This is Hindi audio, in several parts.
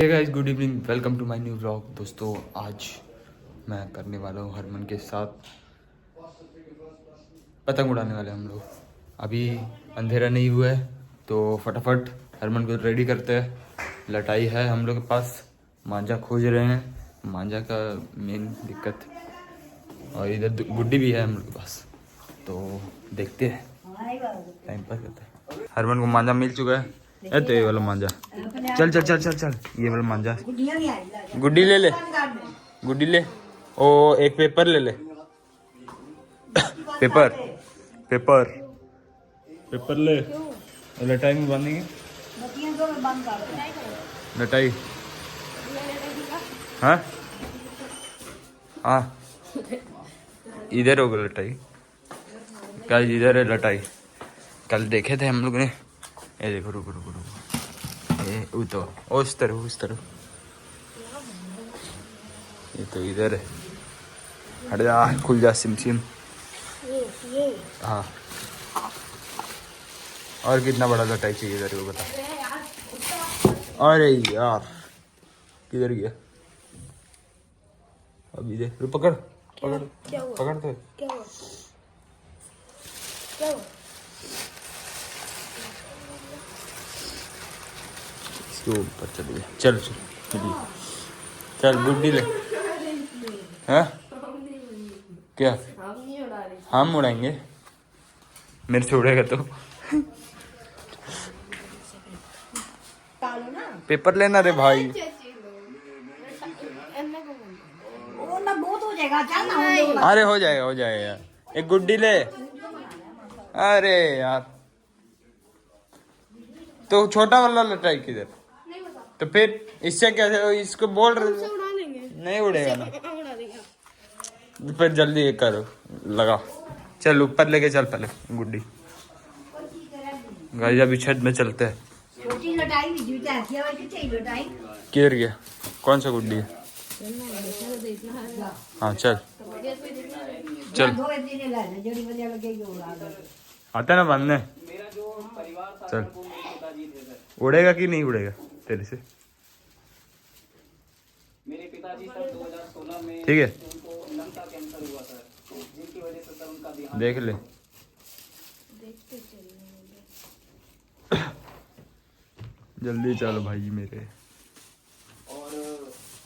Hey guys, good evening, welcome to my new vlog. दोस्तों, आज मैं करने वाला हूँ हरमन के साथ पतंग उड़ाने वाले हम लोग। अभी अंधेरा नहीं हुआ है तो फटाफट हरमन को रेडी करते हैं। लटाई है हम लोग के पास, मांझा खोज रहे हैं, मांझा का मेन दिक्कत, और इधर गुड्डी भी है हम लोग के पास। तो देखते हैं, टाइम पास करते हैं। हरमन को मांझा मिल चुका है। तो ये वाला मांझा, चल चल चल चल चल, ये वाला मांझा। गुड्डी ले ले, गुड्डी ले। ओ एक पेपर ले ले, पेपर पेपर पेपर ले। लटाई में बांधेंगे, लटाई। हाँ हाँ, इधर होगा लटाई, कल इधर है लटाई। कल देखे थे हम लोग ने। ये देखो, रुको रुको रुको, ये तो उस तरफ, उस तरफ। ये तो इधर है। हट जा, खुल जा सिम सिम। हाँ, और कितना बड़ा लटाई चाहिए इधर को बता। अरे यार, किधर गया? अभी देख, पकड़ पकड़ पकड़ तो। इसके ऊपर चल गया। चल चल चल, गुड्डी ले। हाँ क्या? हम उड़ाएंगे, मेरे से उड़ेगा तो। पेपर लेना रे भाई। अरे हो जाएगा, हो जाएगा यार। एक गुड्डी ले। अरे यार, तो छोटा वाला लटाई किधर? तो फिर इससे क्या, इसको बोल रहे नहीं उड़ेगा ना। फिर जल्दी ये करो, लगा। चल ऊपर लेके चल पहले गुड्डी। गाइस अभी छत में चलते हैं। किधर गया? कौन सा गुड्डी है? हाँ चल चल, आता ना बांधने। चल, उड़ेगा कि नहीं उड़ेगा तेरे से? मेरे पिताजी सर 2016 में ठीक है, उनको लंग का कैंसर हुआ सर, जिनकी वजह से सर उनका देहांत। देख ले। जल्दी चल भाई मेरे। और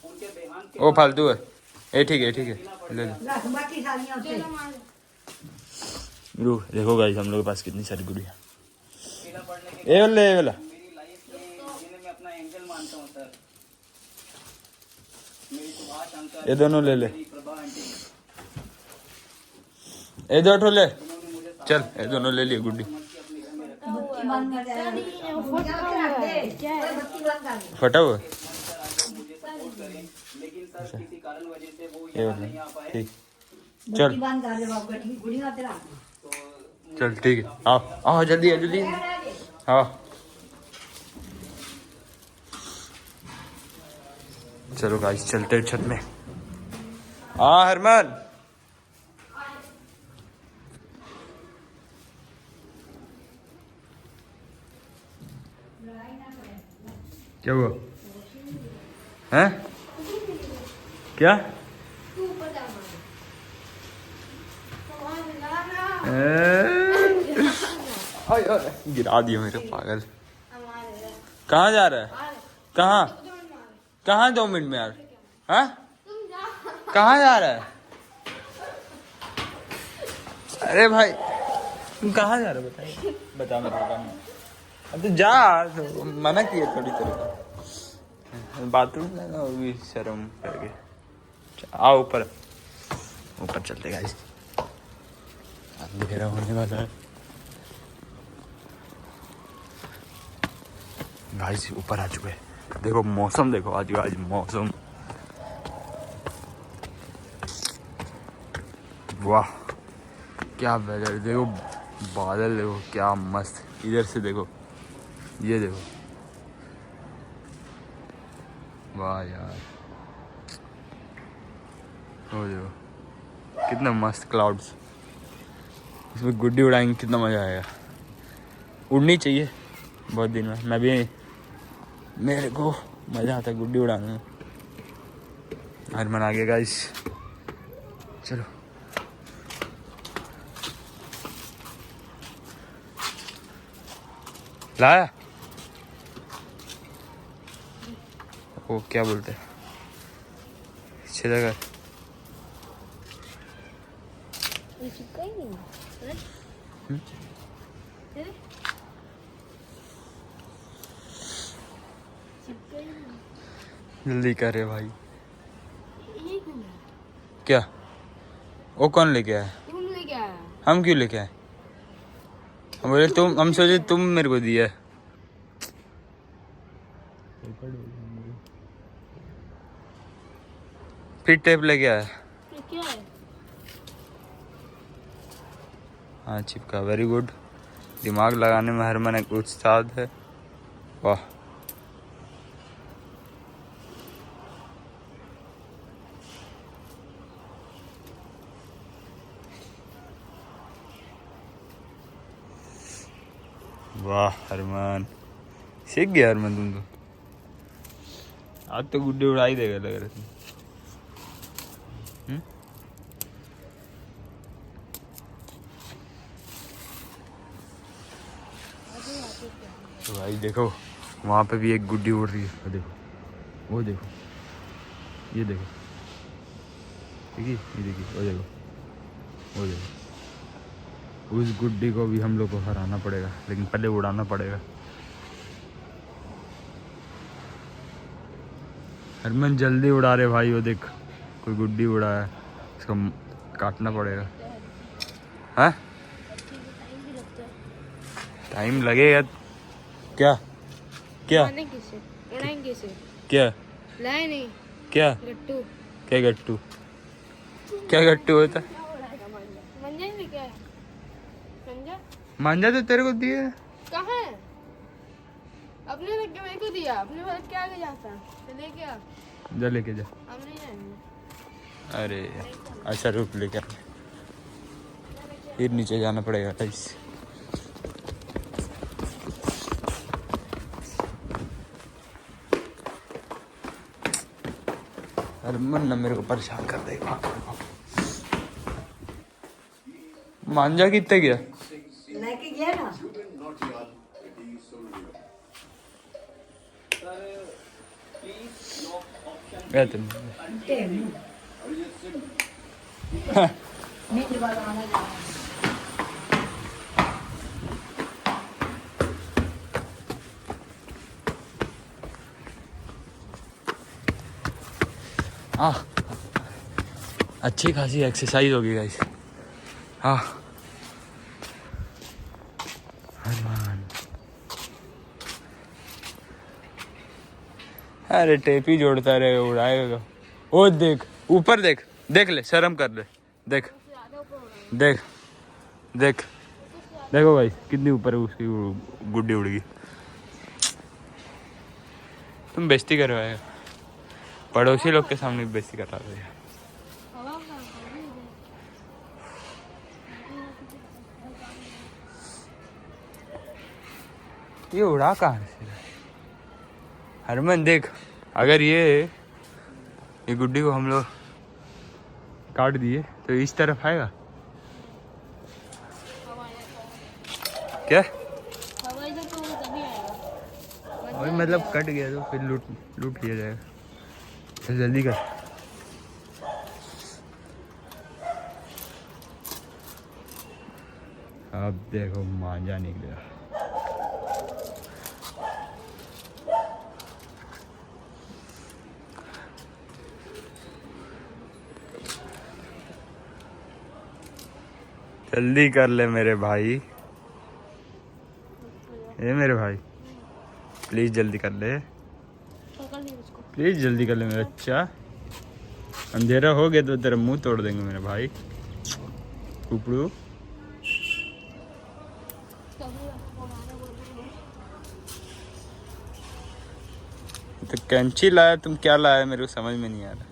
उनके देहांत ओ फालतू है। ए ठीक है, ठीक है, ले ले। रुक, देखो गाइस हम लोग के पास कितनी सारी गुड़िया। ए वाला, ए वाला। मेरी लाइफ में जिन्हें मैं अपना एंजल मानता हूँ सर, मेरी सुभाष अंकल, ये दोनों ले ले, मेरी प्रभा आंटी, ये दो ठो ले। चल, ये दोनों ले लिए गुड्डी। फटा हुआ लेकिन सर किसी कारण वजह से वो ये यहाँ नहीं आ पाए। ठीक, चल चल, ठीक है। आओ आओ, जल्दी जल्दी। हाँ चलो गाइस, चलते हैं छत में। हाँ हरमन, क्या हुआ? हैं? क्या? गिरा दिया मेरे, पागल। कहाँ जा रहा है? कहाँ कहाँ? 2 मिनट में यार। हाँ, कहाँ जा रहा है? अरे भाई, तुम कहाँ जा रहे हो? बताइए, बता मेरे को। अब तो जा, तो मना किया थोड़ी देर। बाथरूम जाना, वो भी शर्म करके। आओ ऊपर, ऊपर चलते गाइस, अंधेरा होने वाला है। गाइस ऊपर आ चुके हैं। देखो मौसम, देखो आज आज मौसम, वाह क्या वेदर। देखो बादल, देखो क्या मस्त। इधर से देखो, ये देखो, वाह यार। वो देखो कितना मस्त क्लाउड्स। इसमें गुड्डी उड़ाएंगे, कितना मज़ा आएगा। उड़नी चाहिए बहुत दिन में। मैं भी, मेरे को मज़ा आता है गुड्डी उड़ाने में। हरमन आ गया गाइस, चलो। लाया वो क्या बोलते हैं, अच्छी जगह। जल्दी करे भाई। क्या वो कौन लेके आया? तुम लेके आया। हम क्यों लेके आए? हम बोले तुम, हम सोचे तुम मेरे को दिया। फिर टेप लेके आया। ये क्या है? हाँ चिपका, वेरी गुड। दिमाग लगाने में हरमन एक उस्ताद है, वाह। वाह हरमन, सीख गया हरमन तुम तो। आज तो गुड्डे उड़ा ही देगा लग रहा है। तो भाई देखो वहाँ पे भी एक गुड्डी उड़ रही है, वो देखो, वो देखो, ये देखो, देखिए ये देखिए, वो देखो, वो देखो। उस गुड्डी को भी हम लोग को हराना पड़ेगा, लेकिन पहले उड़ाना पड़ेगा। हरमन जल्दी उड़ा रहे भाई, वो देख कोई गुड्डी उड़ा है, इसको काटना पड़ेगा। हाँ टाइम लगेगा। क्या क्या उड़ाएंगे से क्या लाए नहीं क्या गट्टू। क्या गट्टू, क्या गट्टू होता है? मंजा में क्या है? मंजा मांझा तो तेरे को दिए। कहाँ है? अपने ने मेरे को दिया, अपने बात क्या आगे जाता तो लेके आ। जा लेके जा। हम नहीं जाएंगे। अरे अच्छा रुक, लेकर फिर नीचे जाना पड़ेगा गाइस। हरमन ना मेरे को परेशान कर देगा। मांझा कितने गया? लेके गया ना। गया तुम। नीचे वाला आना जाना। अच्छी खासी एक्सरसाइज होगी गाइस। हाँ हरमान, अरे टेप ही जोड़ता रहे, उड़ाएगा। ओ देख ऊपर, देख देख ले, शर्म कर ले, देख देख देख, देखो भाई कितनी ऊपर है उसकी गुड्डी उड़ गई। तुम बेइज्जती करवाएगा, पड़ोसी लोग के सामने बेइज्जती करा रहे हैं। ये उड़ा कहाँ से? हरमन देख, अगर ये गुड्डी को हम लोग काट दिए तो इस तरफ आएगा क्या? और मतलब कट गया तो फिर लूट लिया जाएगा। चल जल्दी कर। अब देखो मांझा निकलेगा। जल्दी कर ले मेरे भाई, ये मेरे भाई प्लीज जल्दी कर ले, प्लीज जल्दी कर ले मेरा बच्चा। अंधेरा हो गया तो तेरा मुंह तोड़ देंगे मेरे भाई कुपड़ू। तो कैंची लाया, तुम क्या लाया मेरे को समझ में नहीं आ रहा।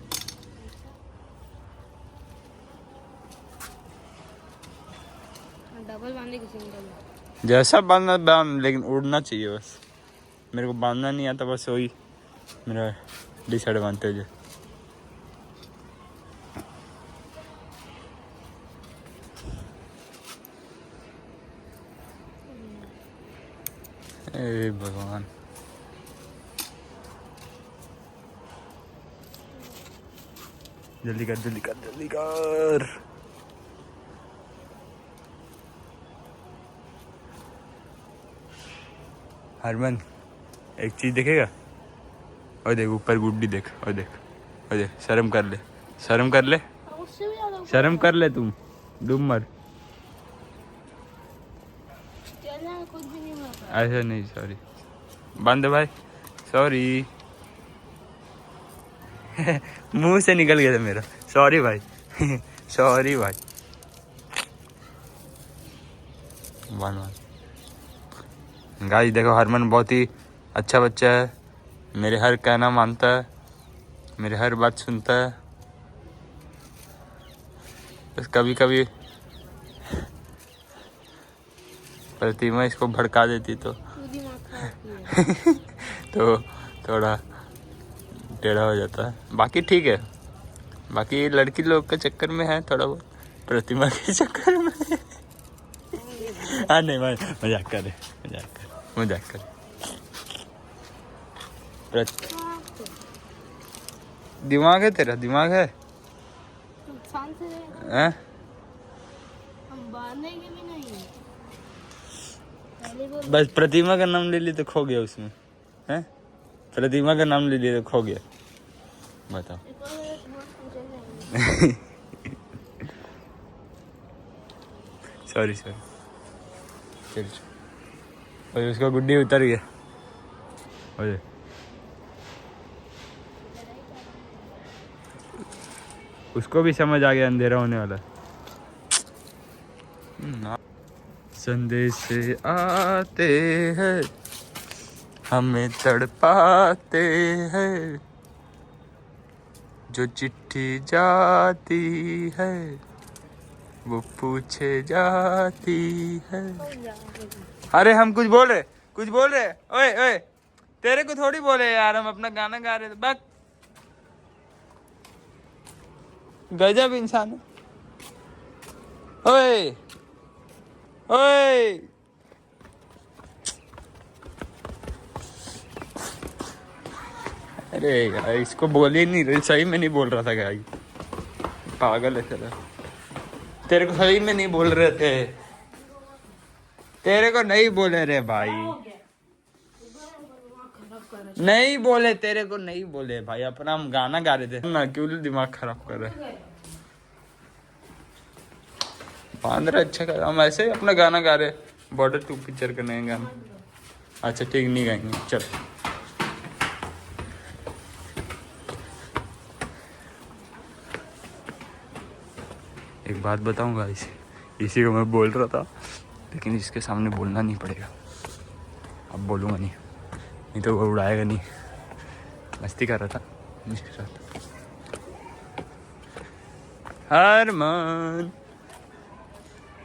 डबल बांधे की सिंगल जैसा बांधना बांध, लेकिन उड़ना चाहिए बस। मेरे को बांधना नहीं आता, बस वही मेरा डिसएडवांटेज है। ए भगवान, जल्दी कर जल्दी कर जल्दी कर। हरमन एक चीज देखेगा? और देख ऊपर गुड्डी देख, और देख, और देख, शर्म कर ले, शर्म कर ले, उससे भी ज्यादा शर्म कर ले, तुम डूब मर। चलना कुछ भी नहीं होता। ऐसा नहीं, सॉरी, बंद भाई, सॉरी। मुंह से निकल गया था मेरा, सॉरी भाई। सॉरी भाई। वन वन गाइस देखो, हरमन बहुत ही अच्छा बच्चा है, मेरे हर कहना मानता है, मेरे हर बात सुनता है। बस कभी कभी प्रतिमा इसको भड़का देती तो तू दिमाग खराब किया। तो थोड़ा टेढ़ा हो जाता है। बाकी ठीक है, बाकी लड़की लोग के चक्कर में है थोड़ा बहुत, प्रतिमा के चक्कर में। हाँ नहीं, मैं मजाक कर रहे, मजाक कर। दिमाग है तेरा, दिमाग है? नुकसान से हैं? हम बांधेंगे भी नहीं। पहले बोल बस प्रतिमा का नाम ले लिए तो खो गया उसमें, हैं? प्रतिमा का नाम ले लिए तो खो गया, बताओ। एक और बहुत पूछे नहीं। सॉरी सॉरी, चल। और उसका गुड्डी उतर गया। और उसको भी समझ आ गया अंधेरा होने वाला। संदेश आते हैं, हमें तड़पाते हैं, जो चिट्ठी जाती है वो पूछे जाती है। अरे हम कुछ बोल रहे, कुछ बोल रहे। ओए ओए, तेरे को थोड़ी बोले यार, हम अपना गाना गा रहे थे। बस गजब इंसान है। ओए ओए, अरे यार इसको बोल ही नहीं रही, सही में नहीं बोल रहा था गाई, पागल है चला। तेरे को सही में नहीं बोल रहे थे, तेरे को नहीं बोले रे भाई, नहीं बोले, तेरे को नहीं बोले भाई, अपना हम गाना गा रहे थे ना, क्यों दिमाग खराब कर रहे। बांध रहे, अच्छा कर, हम ऐसे ही अपना गाना गा रहे, बॉर्डर 2 पिक्चर का नया गाना। अच्छा ठीक, नहीं गाएंगे, चल। एक बात बताऊंगा, इसी को मैं बोल रहा था, लेकिन इसके सामने बोलना नहीं पड़ेगा, अब बोलूँगा नहीं तो वो उड़ाएगा नहीं। मस्ती कर रहा था इसके साथ। हरमान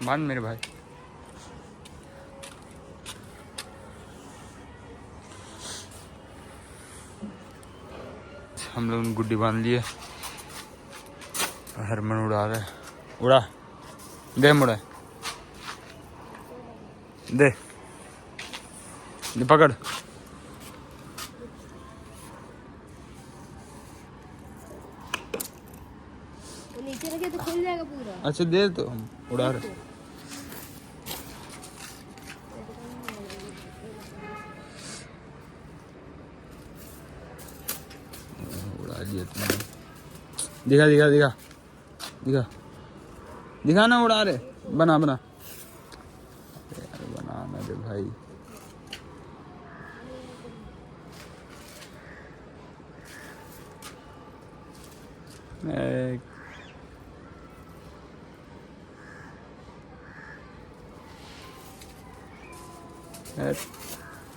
मान मेरे भाई, हम लोग गुड्डी बांध लिए, हरमान उड़ा रहा है, उड़ा दे, मुड़ा दे, दे पकड़। तो नीचे रखे तो खुल जाएगा पूरा। अच्छा दे, तो हम उड़ा रहे। उड़ा दिया तुमने, दिखा दिखा दिखा दिखा दिखा ना, उड़ा रहे, बना बना यार, बनाना दे भाई।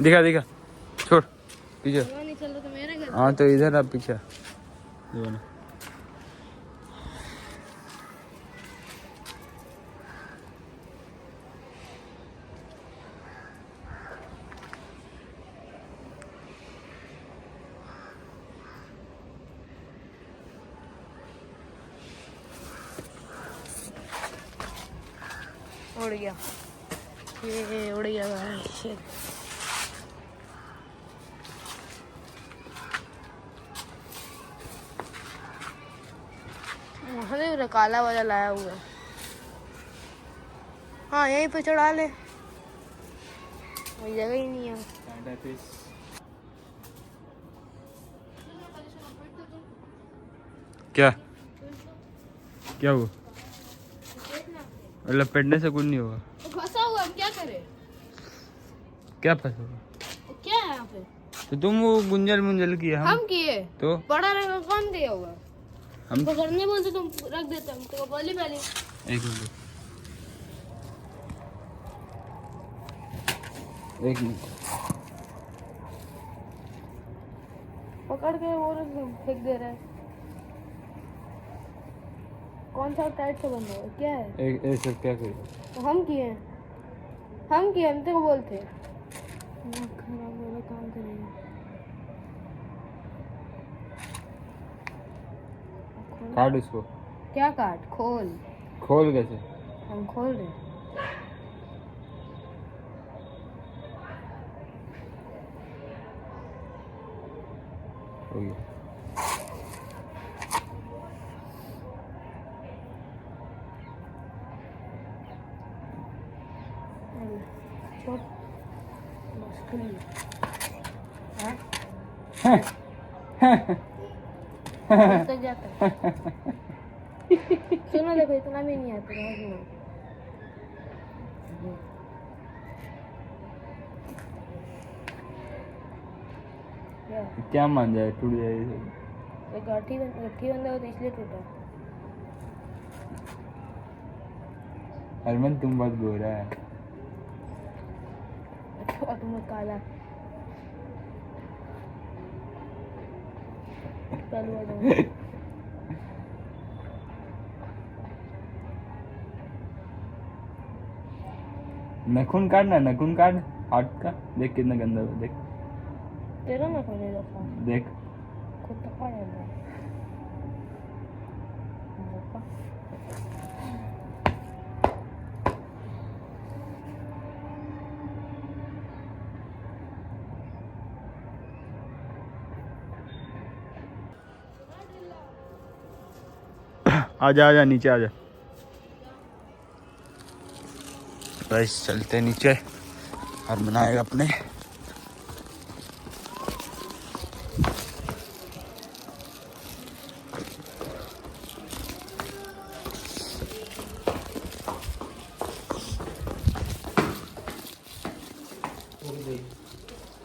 दिखा दिखा, छोड़ पीछे। नहीं चल रहा तो मेरा घर। हाँ तो इधर आप पीछे, ये बना। उड़ गया, ये उड़ गया गाइस। शिट। अरे काला वाला लाया हुआ है। हाँ यहीं पे चढ़ा ले, कोई जगह ही नहीं है। क्या क्या हुआ? लपेटने से कुछ नहीं होगा। तो फंसा हुआ, हम क्या करें? क्या फंसा हुआ? क्या है यहाँ पे? तो तुम वो गुंजल मुंजल किए, हम किए तो बड़ा रहेगा, कौन दिया हुआ? हम पकड़ने बोलते तुम रख देते, हम तो बोली पहले। एक मिनट एक मिनट पकड़ के वो फेंक दे रहा है। कौन सा टाइट से बंद हुआ क्या है? एक ऐसे क्या करेगा? तो हम किए, हम तेरे को बोलते खराब वाला काम करेगा। काट इसको। क्या काट? खोल कैसे? हम खोल रहे। हो गया। छोड़ मुश्किल है। तक जाता है। सुनो देखो, इतना भी नहीं आता है। सुनो क्या मान जाए, टूट जाए। तो गट्ठी बंदा हो तो इसलिए टूटा। हरमन तुम बहुत गोरा है। और तुम काला। चलो आ जाओ। नखून काट ना, नखून काट हाथ का। देख कितना गंदा है, देख तेरा ना खाने दफा देख। खुद तो खा रहा है। आजा नीचे आजा। बस चलते नीचे और बनाएगा अपने।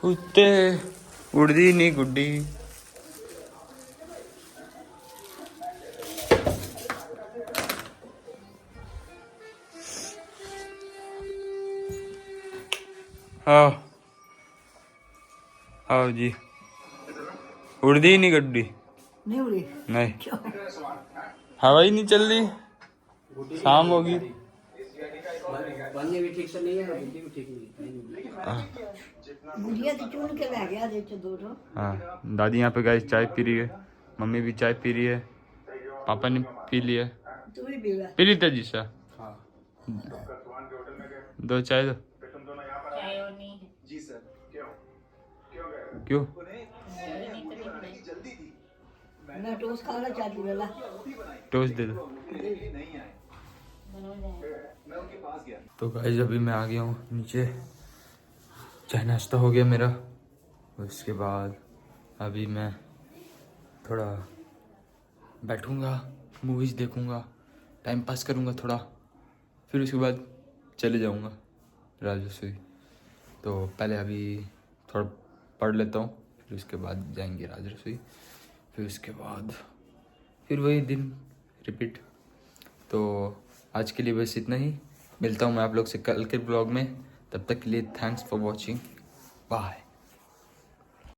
कुत्ते उड़दी नहीं गुड्डी। आओ जी। उड़दी ही नहीं गड्डी। नहीं उड़ी। नहीं, हवा ही नहीं चल रही। शाम होगी। बनने भी ठीक से नहीं है, बुद्धि भी ठीक नहीं। गुड़िया तो चुन के ला गया दे दो तो। हाँ, दादी यहाँ पे गाइस चाय पी रही है, मम्मी भी चाय पी रही है, पापा ने पी लिया। तू भी पीवा। पी ली था जीसा? दो चाय दो। जी सर। क्यों? मैं टोस्ट खाना चाहती वाला। टोस्ट दे दो। तो गाइस अभी मैं आ गया हूँ नीचे, चाय नाश्ता हो गया मेरा। उसके बाद अभी मैं थोड़ा बैठूंगा, मूवीज़ देखूंगा, टाइम पास करूंगा थोड़ा, फिर उसके बाद चले जाऊंगा राजरसोई। तो पहले अभी थोड़ा पढ़ लेता हूँ, फिर उसके बाद जाएंगे राजरसोई, फिर उसके बाद फिर वही दिन रिपीट। तो आज के लिए बस इतना ही। मिलता हूँ मैं आप लोग से कल के ब्लॉग में। तब तक के लिए थैंक्स फॉर वॉचिंग। बाय।